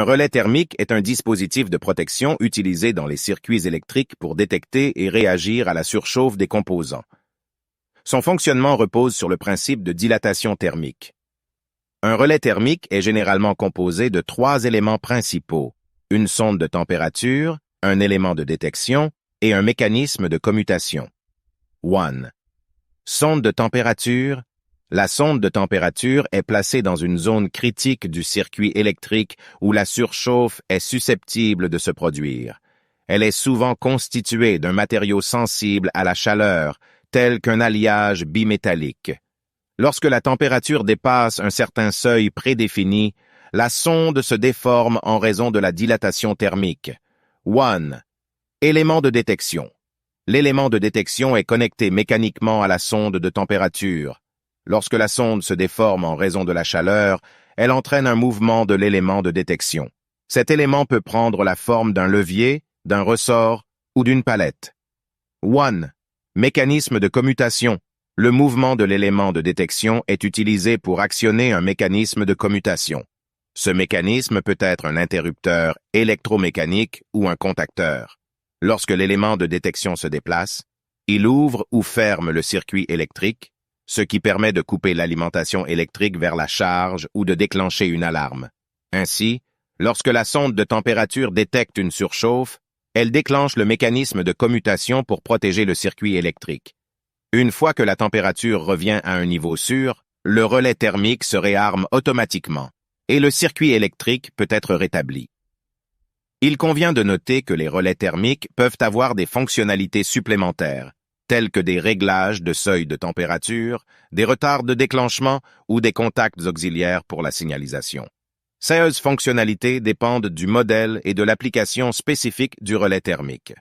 relais thermique est un dispositif de protection utilisé dans les circuits électriques pour détecter et réagir à la surchauffe des composants. Son fonctionnement repose sur le principe de dilatation thermique. Un relais thermique est généralement composé de 3 éléments principaux: une sonde de température, un élément de détection et un mécanisme de commutation. 1. Sonde de température. La sonde de température est placée dans une zone critique du circuit électrique où la surchauffe est susceptible de se produire. Elle est souvent constituée d'un matériau sensible à la chaleur, tel qu'un alliage bimétallique. Lorsque la température dépasse un certain seuil prédéfini, la sonde se déforme en raison de la dilatation thermique. 1. Élément de détection. L'élément de détection est connecté mécaniquement à la sonde de température. Lorsque la sonde se déforme en raison de la chaleur, elle entraîne un mouvement de l'élément de détection. Cet élément peut prendre la forme d'un levier, d'un ressort ou d'une palette. 1. Mécanisme de commutation. Le mouvement de l'élément de détection est utilisé pour actionner un mécanisme de commutation. Ce mécanisme peut être un interrupteur électromécanique ou un contacteur. Lorsque l'élément de détection se déplace, il ouvre ou ferme le circuit électrique, ce qui permet de couper l'alimentation électrique vers la charge ou de déclencher une alarme. Ainsi, lorsque la sonde de température détecte une surchauffe, elle déclenche le mécanisme de commutation pour protéger le circuit électrique. Une fois que la température revient à un niveau sûr, le relais thermique se réarme automatiquement et le circuit électrique peut être rétabli. Il convient de noter que les relais thermiques peuvent avoir des fonctionnalités supplémentaires, tels que des réglages de seuil de température, des retards de déclenchement ou des contacts auxiliaires pour la signalisation. Ces fonctionnalités dépendent du modèle et de l'application spécifique du relais thermique.